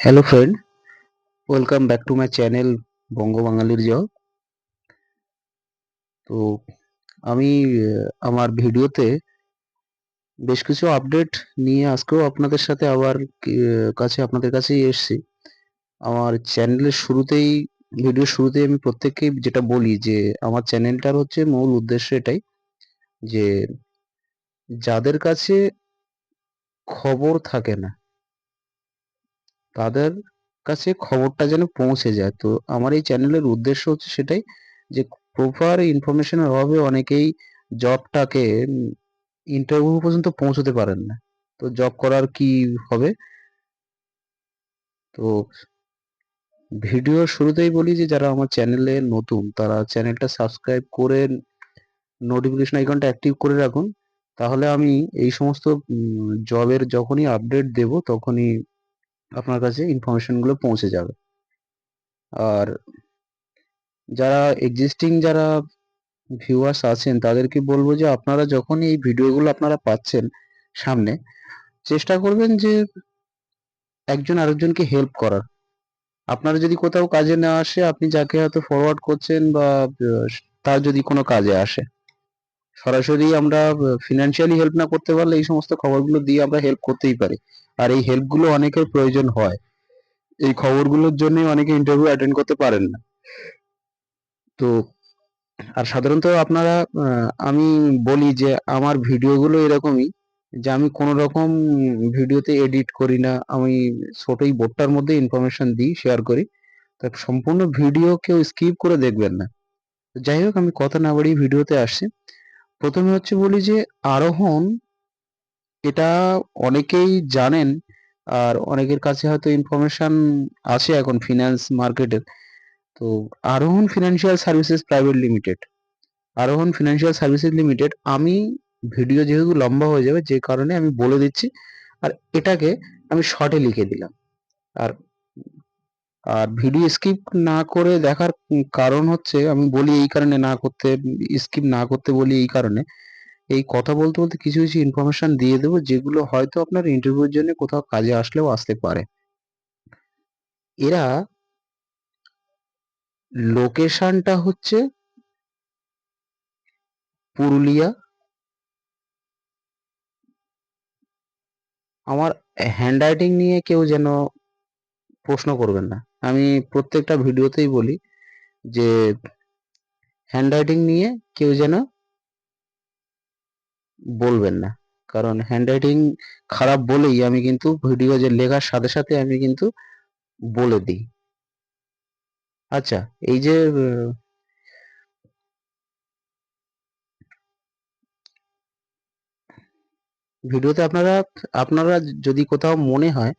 Hello friend, welcome back to my channel বঙ্গ বাঙালির job. তো আমি আমার ভিডিওতে বেশ কিছু আপডেট নিয়ে আজকেও আপনাদের সাথে আবার আপনাদের কাছেই এসেছি। আমার চ্যানেলের শুরুতেই ভিডিওর শুরুতেই আমি প্রত্যেককেই যেটা বলি যে আমার চ্যানেলটার হচ্ছে মূল উদ্দেশ্য এটাই যে যাদের কাছে খবর থাকে না তাদের কাছে খবরটা যেন পৌঁছে যায়। তো আমার এই চ্যানেলের উদ্দেশ্য হচ্ছে সেটাই যে প্রপার ইনফরমেশনের অভাবে অনেকেই জবটাকে ইন্টারভিউ পর্যন্ত পৌঁছতে পারেন না। তো জব করার কি হবে? তো ভিডিওর শুরুতেই বলি যে যারা আমার চ্যানেলে নতুন তারা চ্যানেলটা সাবস্ক্রাইব করে নোটিফিকেশন আইকনটা অ্যাক্টিভ করে রাখুন। তাহলে আমি এই সমস্ত জবের যখনই আপডেট দেব তখনই আপনার কাছে ইনফরমেশন গুলো পৌঁছে যাবে। আর যারা ভিউয়ার্স আছেন তাদেরকে বলবো যে আপনারা যখনই এই ভিডিওগুলো আপনারা পাচ্ছেন সামনে, চেষ্টা করবেন যে একজন আরেকজনকে হেল্প করার। আপনার যদি কোথাও কাজে না আসে আপনি যাকে হয়তো ফরওয়ার্ড করছেন বা তার যদি কোনো কাজে আসে, সরাসরি আমরা ফিনান্সিয়ালি হেল্প না করতে পারলে এই সমস্ত খবরগুলো দিয়ে আমরা হেল্প করতেই পারি। আর এই হেল্পগুলো অনেকের প্রয়োজন হয়। এই খবরগুলোর জন্যই অনেকে ইন্টারভিউ অ্যাটেন্ড করতে পারেন না। তো আর সাধারণত আপনারা আমি বলি যে আমার ভিডিওগুলো এরকমই যে আমি কোনো রকম ভিডিওতে এডিট করি না। আমি ছোট এই বোর্ডটার মধ্যে ইনফরমেশন দিই, শেয়ার করি। তা সম্পূর্ণ ভিডিও কেউ স্কিপ করে দেখবেন না। তো যাই হোক আমি কথা না বাড়িয়ে ভিডিওতে আসছি। প্রথমে হচ্ছে বলি যে আরোহণ এটা অনেকেই জানেন আর অনেকের কাছে হয়তো ইনফরমেশন আছে এখন ফিন্যান্স মার্কেটের। তো আরোহণ ফিনান্সিয়াল সার্ভিসেস প্রাইভেট লিমিটেড, আরোহণ ফিনান্সিয়াল সার্ভিসেস লিমিটেড, আমি ভিডিও যেহেতু লম্বা হয়ে যাবে যে কারণে আমি বলে দিচ্ছি আর এটাকে আমি শর্টে লিখে দিলাম। আর আর ভিডিও স্কিপ না করে দেখার কারণ হচ্ছে আমি বলি এই কারণে না করতে, স্কিপ না করতে বলি এই কারণে এই কথা বলতে বলতে কিছু কিছু ইনফরমেশন দিয়ে দেবো যেগুলো হয়তো আপনার ইন্টারভিউর জন্য কোথাও কাজে আসলেও আসতে পারে। এরা লোকেশনটা হচ্ছে পুরুলিয়া। আমার হ্যান্ডরাইটিং নিয়ে কেউ যেন প্রশ্ন করবেন না। আমি প্রত্যেকটা ভিডিওতেই বলি যে হ্যান্ডরাইটিং নিয়ে কেউ যেন বলবেন না। কারণ হ্যান্ডরাইটিং খারাপ বলেই আমি কিন্তু ভিডিও যে লেখার সাথে সাথে আমি কিন্তু বলে দিই। আচ্ছা, এই যে ভিডিওতে আপনারা আপনারা যদি কোথাও মনে হয়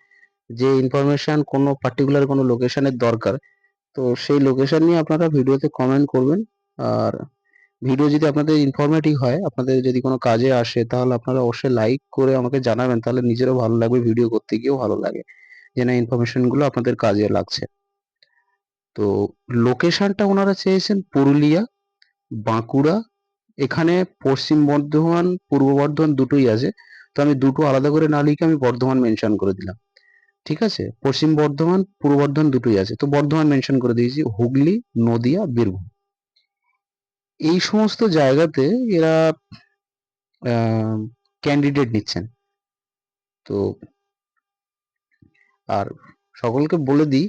যে ইনফরমেশন কোনো পার্টিকুলার কোনো লোকেশনের দরকার, তো সেই লোকেশন নিয়ে আপনারা ভিডিওতে কমেন্ট করবেন। আর ভিডিও যদি আপনাদের ইনফরমেটিভ হয়, আপনাদের যদি কোনো কাজে আসে, তাহলে আপনারা অবশ্যই লাইক করে আমাকে জানাবেন। তাহলে নিজেরও ভালো লাগবে, ভিডিও করতে গিয়েও ভালো লাগে যে না ইনফরমেশন গুলো আপনাদের কাজে লাগছে। তো লোকেশনটা ওনারা চেয়েছেন পুরুলিয়া, বাঁকুড়া, এখানে পশ্চিম বর্ধমান, পূর্ব বর্ধমান দুটোই আছে। তো আমি দুটো আলাদা করে না লিখে আমি বর্ধমান মেনশন করে দিলাম। ঠিক আছে? পশ্চিম বর্ধমান, পূর্ব বর্ধমান দুটোই আছে। তো বর্ধমান মেনশন করে দিয়েছি। হুগলি, নদিয়া, বীরভূম। এই সমস্ত জায়গাতে এরা ক্যান্ডিডেট নিচ্ছেন। তো আর সকলকে বলে দিই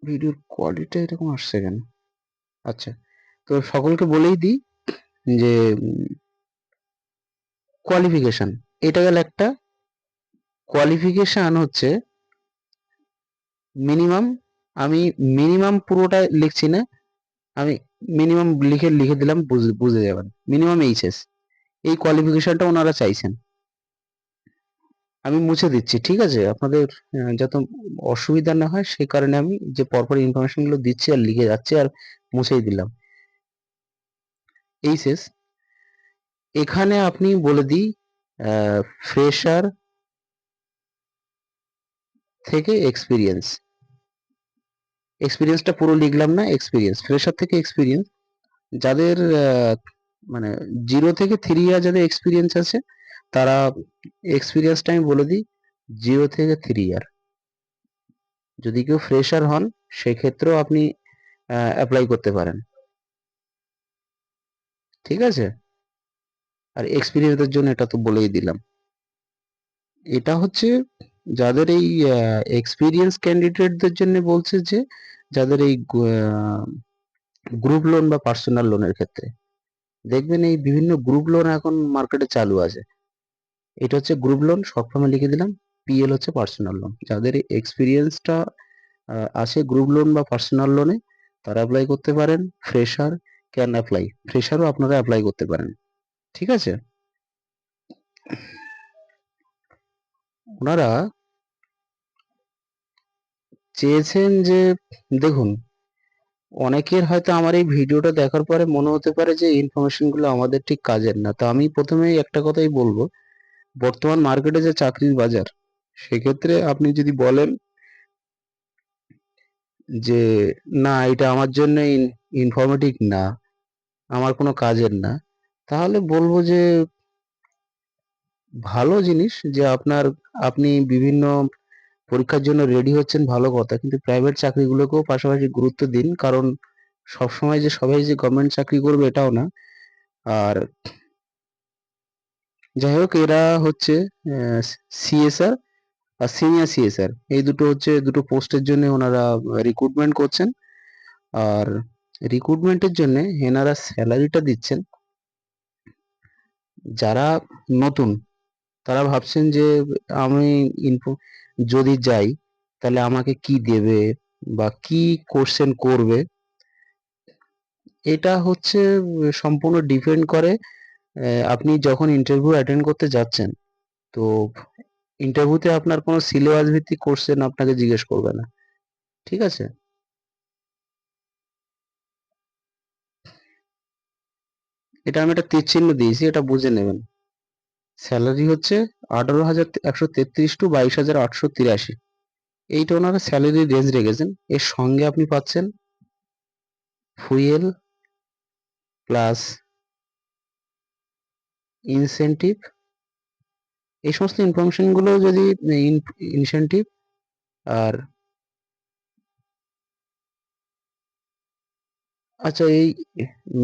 ভিডিওর কোয়ালিটি এরকম আসছে কেন? আচ্ছা, তো সকলকে বলেই দিই যে কোয়ালিফিকেশন, এটা গেল একটা। কোয়ালিফিকেশন হচ্ছে মিনিমাম, আমি মিনিমাম পুরোটা লিখছি না, আমি মিনিমাম লিখে লিখে দিলাম, বুঝে যাবেন। মিনিমাম এইচএস, এই কোয়ালিফিকেশনটা ওনারা চাইছেন। আমি মুছে দিচ্ছি, ঠিক আছে? আপনাদের যাতে অসুবিধা না হয় সেই কারণে আমি যে পরপর ইনফরমেশন গুলো দিচ্ছি আর লিখে যাচ্ছি আর মুছেই দিলাম। এইচএস, এখানে আপনি বলে দিই ফ্রেশার থেকে এক্সপিরিয়েন্স। এক্সপিরিয়েন্সটা পুরো লিখলাম না, এক্সপিরিয়েন্স ফ্রেশার থেকে এক্সপিরিয়েন্স। যাদের মানে 0 থেকে 3 ইয়ার যাদের এক্সপিরিয়েন্স আছে তারা এক্সপিরিয়েন্সটা আমি বলে দিই 0 থেকে 3 ইয়ার। যদি কেউ ফ্রেশার হন সেক্ষেত্রেও আপনি অ্যাপ্লাই করতে পারেন, ঠিক আছে। আর এক্সপিরিয়েন্সের জন্য এটা তো বলেই দিলাম। এটা হচ্ছে যাদের এই এক্সপিরিয়েন্স ক্যান্ডিডেটদের জন্য বলছে, যে যাদের এই গ্রুপ লোন বা পার্সোনাল লোনের ক্ষেত্রে দেখবেন এই বিভিন্ন গ্রুপ লোন এখন মার্কেটে চালু আছে। এটা হচ্ছে গ্রুপ লোন, শর্ট ফর্মে লিখে দিলাম। পিএল হচ্ছে পার্সোনাল লোন। যাদের এক্সপিরিয়েন্সটা আছে গ্রুপ লোন বা পার্সোনাল লোনে, তারা অ্যাপ্লাই করতে পারেন। ফ্রেশার ক্যান অ্যাপ্লাই, ফ্রেশারও আপনারা অ্যাপ্লাই করতে পারেন, ঠিক আছে। ওনারা চেয়েছেন যে, দেখুন, অনেকের হয়তো আমার এই ভিডিওটা দেখার পরে মনে হতে পারে যে ইনফরমেশন গুলো আমাদের ঠিক কাজের না। তো আমি প্রথমেই একটা কথাই বলবো, বর্তমান মার্কেটে যে চাকরির বাজার, সেক্ষেত্রে আপনি যদি বলেন যে না এটা আমার জন্য ইনফরমেটিভ না, আমার কোনো কাজের না, তাহলে বলবো যে ভালো জিনিস যে আপনি বিভিন্ন পরীক্ষার জন্য রেডি হচ্ছেন, ভালো কথা, কিন্তু প্রাইভেট চাকরিগুলোকেও পাশাপাশি গুরুত্ব দিন। কারণ সবসময় যে সবাই যে গভর্নমেন্ট চাকরি করবে এটাও না। আর যাই হোক, এরা হচ্ছে সিএসআর আর সিনিয়র সিএসআর, এই দুটো হচ্ছে দুটো পোস্টের জন্য ওনারা রিক্রুটমেন্ট করছেন। আর রিক্রুটমেন্টের জন্য এনারা স্যালারিটা দিচ্ছেন, যারা নতুন তারা ভাবছেন যে আমি ইনফো যদি যাই তাহলে আমাকে কি দেবে বা কি কোশ্চেন করবে, এটা হচ্ছে সম্পূর্ণ ডিপেন্ড করে আপনি যখন ইন্টারভিউ অ্যাটেন্ড করতে যাচ্ছেন। তো ইন্টারভিউতে আপনার কোনো সিলেবাস ভিত্তিক কোশ্চেন আপনাকে জিজ্ঞেস করবে না, ঠিক আছে। এটা আমি একটা তীর চিহ্ন দিয়েছি, এটা বুঝে নেবেন। স্যালারি হচ্ছে 18,133 টু 22,883, এইটা ওনারা স্যালারি রেঞ্জ রেখেছেন। এর সঙ্গে আপনি পাচ্ছেন ফুয়েল প্লাস ইনসেনটিভ, এই সমস্ত ইনফরমেশন গুলো যদি ইনসেনটিভ আর আচ্ছা এই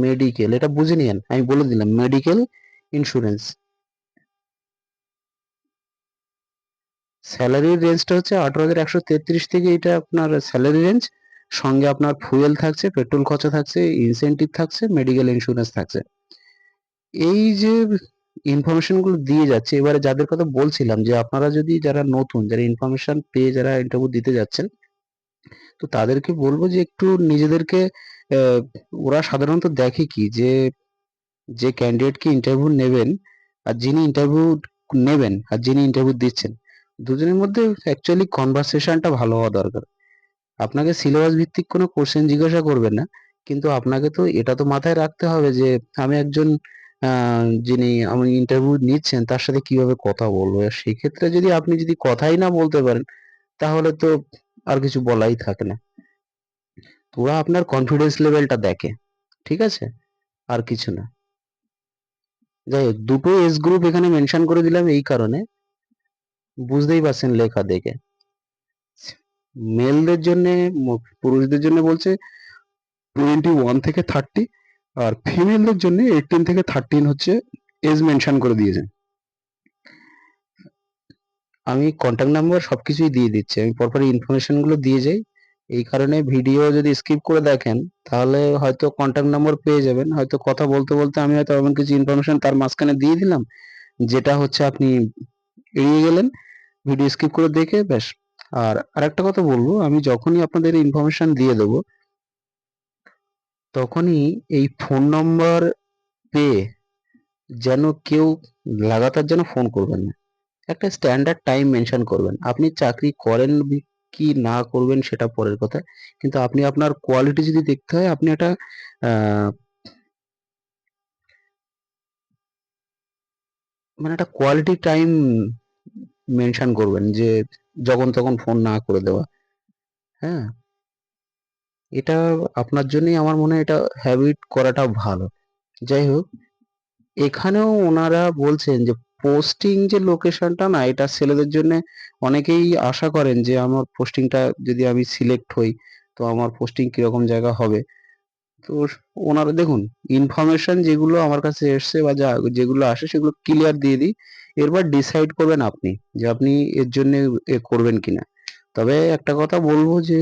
মেডিকেল, এটা বুঝে নিয়েন, আমি বলে দিলাম মেডিকেল ইন্স্যুরেন্স। স্যালারির রেঞ্জটা হচ্ছে 18,133 থেকে, এটা আপনার স্যালারি রেঞ্জ। সঙ্গে আপনার ফুয়েল থাকছে, পেট্রোল খরচা থাকছে, ইনসেনটিভ থাকছে, মেডিকেল ইন্স্যুরেন্স থাকছে। এই যে ইনফরমেশন গুলো দিয়ে যাচ্ছে, এবারে যাদের কথা বলছিলাম যে আপনারা যদি যারা নতুন, যারা ইনফরমেশন পেয়ে যারা ইন্টারভিউ দিতে যাচ্ছেন, তো তাদেরকে বলবো যে একটু নিজেদেরকে ওরা সাধারণত দেখে কি যে যে ক্যান্ডিডেটকে ইন্টারভিউ নেবেন আর যিনি ইন্টারভিউ নেবেন আর যিনি ইন্টারভিউ দিচ্ছেন, দুজনের মধ্যে অ্যাকচুয়ালি কনভারসেশনটা ভালো হওয়া দরকার। আপনাকে সিলেবাস ভিত্তিক কোনো কোশ্চেন জিজ্ঞাসা করবে না, কিন্তু আপনাকে তো এটা তো মাথায় রাখতে হবে যে আমি একজন যিনি আমি ইন্টারভিউ নিচ্ছেন তার সাথে কিভাবে কথা বলবো। আর সেই ক্ষেত্রে যদি আপনি যদি কথাই না বলতে পারেন, তাহলে তো আর কিছু বলাই থাকে না। তো ওরা আপনার কনফিডেন্স লেভেলটা দেখে, ঠিক আছে, আর কিছু না। যাই হোক, দুটো এজ গ্রুপ এখানে মেনশন করে দিলাম এই কারণে, বুঝতেই পারছেন লেখা দেখে। মেলদের জন্য, পুরুষদের জন্য বলছে 21 থেকে 30, আর ফিমেলদের জন্য 18 থেকে 13 হচ্ছে এজ মেনশন করে দিয়েছেন। আমি কন্ট্যাক্ট নাম্বার সবকিছুই দিয়ে দিচ্ছি, আমি পরপর ইনফরমেশন গুলো দিয়ে যাই। এই কারণে ভিডিও যদি স্কিপ করে দেখেন তাহলে হয়তো কন্ট্যাক্ট নাম্বার পেয়ে যাবেন, হয়তো কথা বলতে বলতে আমি হয়তো এমন কিছু ইনফরমেশন তার মাঝখানে দিয়ে দিলাম যেটা হচ্ছে আপনি এড়িয়ে গেলেন ভিডিও স্কিপ করে দেখে, ব্যাস। আর আরেকটা কথা বলবো, আমি যখনই আপনাদের ইনফরমেশন দিয়ে দেবো তখনই এই ফোন নম্বর পেয়ে যেন কেউ লাগাতার যেন ফোন করবেন না। একটা স্ট্যান্ডার্ড টাইম মেনশন করবেন। আপনি চাকরি করেন কি না করবেন সেটা পরের কথা, কিন্তু আপনি আপনার কোয়ালিটি যদি দেখতে হয়, আপনি একটা আহ, মানে একটা কোয়ালিটি টাইম মেনশন করবেন, যে যখন তখন ফোন না করে দেওয়া। হ্যাঁ, এটা আপনার জন্যই আমার মনে হয় এটা হ্যাবিট করাটা ভালো। যাই হোক, এখানেও ওনারা বলছেন যে পোস্টিং যে লোকেশনটা না, এটা ছেলেদের জন্য অনেকেই আশা করেন যে আমার পোস্টিংটা যদি আমি সিলেক্ট হই তো আমার পোস্টিং কিরকম জায়গা হবে। তো ওনারা দেখুন, ইনফরমেশন যেগুলো আমার কাছে এসছে বা যেগুলো আসে সেগুলো ক্লিয়ার দিয়ে দিই, এরপর ডিসাইড করবেন আপনি যে আপনি এর জন্য করবেন কিনা। তবে একটা কথা বলবো যে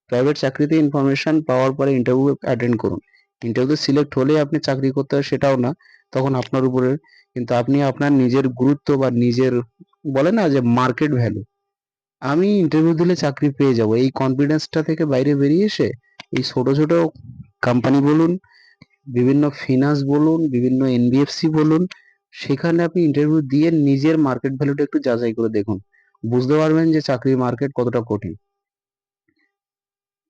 প্রাইভেট চাকরিতে ইনফরমেশন পাওয়ার পরে ইন্টারভিউ অ্যাটেন্ড করুন। ইন্টারভিউ সিলেক্ট হলে আপনি চাকরি করতে হবে সেটাও না, তখন আপনার উপরে। কিন্তু আপনি আপনার নিজের গুরুত্ব বা নিজের, বলে না যে মার্কেট ভ্যালু, আমি ইন্টারভিউ দিলে চাকরি পেয়ে যাব, এই কনফিডেন্সটা থেকে বাইরে বেরিয়ে এসে এই ছোট ছোট কোম্পানি বলুন, বিভিন্ন ফিনান্স বলুন, বিভিন্ন এনবিএফসি বলুন, সেখানে আপনি ইন্টারভিউ দিয়ে নিজের মার্কেট ভ্যালুটা একটু যাচাই করে দেখুন, বুঝতে পারবেন যে চাকরির মার্কেট কতটা কঠিন।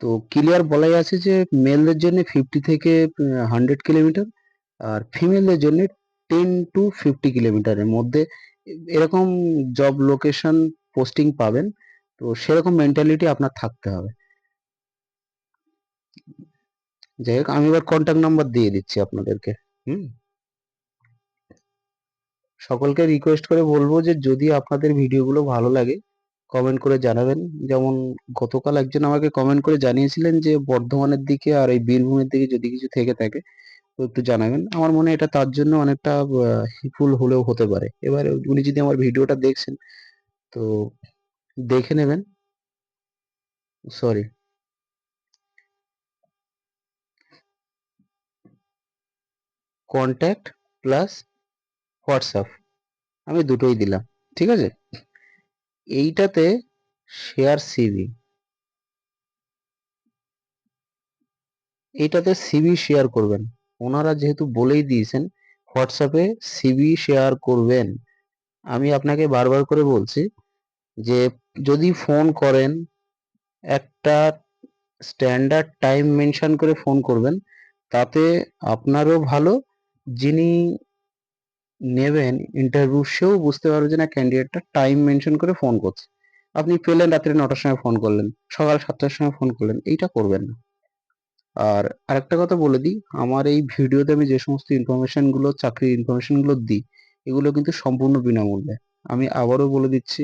তো ক্লিয়ার বলাই আছে যে মেলদের জন্য 50 থেকে 100 কিলোমিটার, আর ফিমেলদের জন্য 10 to 50 কিলোমিটারের মধ্যে এরকম জব লোকেশন পোস্টিং পাবেন। তো সেরকম মেন্টালিটি আপনার থাকতে হবে। যাই হোক, আমি এবার কন্ট্যাক্ট নাম্বার দিয়ে দিচ্ছি আপনাদেরকে। হুম। সকলকে রিকোয়েস্ট করে বলবো যে যদি আপনাদের ভিডিওগুলো ভালো লাগে কমেন্ট করে জানাবেন। যেমন গতকাল একজন আমাকে কমেন্ট করে জানিয়েছিলেন যে বর্ধমানের দিকে আর এই বীরভূমের দিকে যদি কিছু থেকে থাকে তো একটু জানাবেন। আমার মনে হয় এটা তার জন্য অনেকটা হেল্পফুল হলেও হতে পারে। এবারে উনি যদি আমার ভিডিওটা দেখছেন তো দেখে নেবেন। সরি, কন্ট্যাক্ট প্লাস হোয়াটসঅ্যাপ, আমি দুটোই দিলাম। ঠিক আছে, এইটাতে শেয়ার সিভি, এইটাতে সিভি শেয়ার করবেন। ওনারা যেহেতু বলেই দিয়েছেন হোয়াটসঅ্যাপে সিভি শেয়ার করবেন, আমি আপনাকে বারবার করে বলছি যে যদি ফোন করেন একটা স্ট্যান্ডার্ড টাইম মেনশন করে ফোন করবেন, তাতে আপনারও ভালো, যিনি নেবেন ইন্টারভিউ সেও বুঝতে পারবে যে না ক্যান্ডিডেটটা টাইম মেনশন করে ফোন করছে। আপনি পেলেন রাত্রি 9টার সময় ফোন করলেন, সকাল 7টার সময় ফোন করলেন, এইটা করবেন না। আর আরেকটা কথা বলে দিই, আমার এই ভিডিওতে আমি যে সমস্ত ইনফরমেশন গুলো, চাকরির ইনফরমেশন গুলো দিই, এগুলো কিন্তু সম্পূর্ণ বিনামূল্যে। আমি আবারও বলে দিচ্ছি,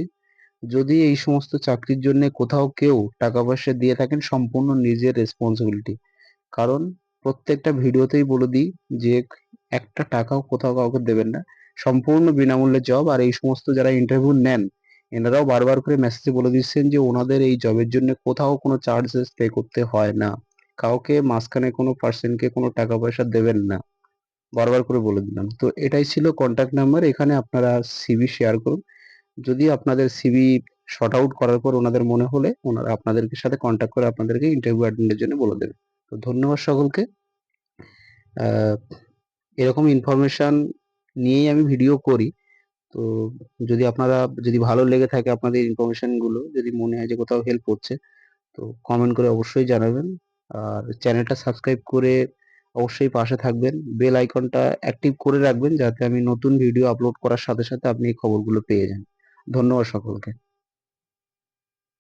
যদি এই সমস্ত চাকরির জন্য কোথাও কেউ টাকা পয়সা দিয়ে থাকেন, সম্পূর্ণ নিজের রেসপন্সিবিলিটি। কারণ প্রত্যেকটা ভিডিওতেই বলে দিই যে একটা টাকাও কোথাও কাউকে দেবেন না, সম্পূর্ণ বিনামূল্যে জব। আর এই সমস্ত যারা ইন্টারভিউ নেন এনারাও বারবার করে মেসেজে বলে দিচ্ছেন যে ওনাদের এই জবের জন্য কোথাও কোনো চার্জেস পে করতে হয় না, কাউকে মাঝখানে কোনো পার্সনকে কোনো টাকা পয়সা দেবেন না, বারবার করে বলে দিলাম। তো এটাই ছিল কন্ট্যাক্ট নাম্বার, এখানে আপনারা সিভি শেয়ার করুন। যদি আপনাদের সিভি শর্ট আউট করার পর ওনাদের মনে হলে ওনারা আপনাদের সাথে কন্ট্যাক্ট করে আপনাদেরকে ইন্টারভিউ অ্যাটেন্ডের জন্য বলে দেবে। তো ধন্যবাদ সকলকে। আহ, এরকম ইনফরমেশন নিয়েই আমি ভিডিও করি। তো যদি আপনারা, যদি ভালো লেগে থাকে আপনাদের ইনফরমেশন গুলো, যদি মনে হয় যে কোথাও হেল্প করছে, তো কমেন্ট করে অবশ্যই জানাবেন। আর চ্যানেলটা সাবস্ক্রাইব করে অবশ্যই পাশে থাকবেন, বেল আইকনটা অ্যাক্টিভ করে রাখবেন যাতে আমি নতুন ভিডিও আপলোড করার সাথে সাথে আপনি এই খবরগুলো পেয়ে যান। ধন্যবাদ সকলকে।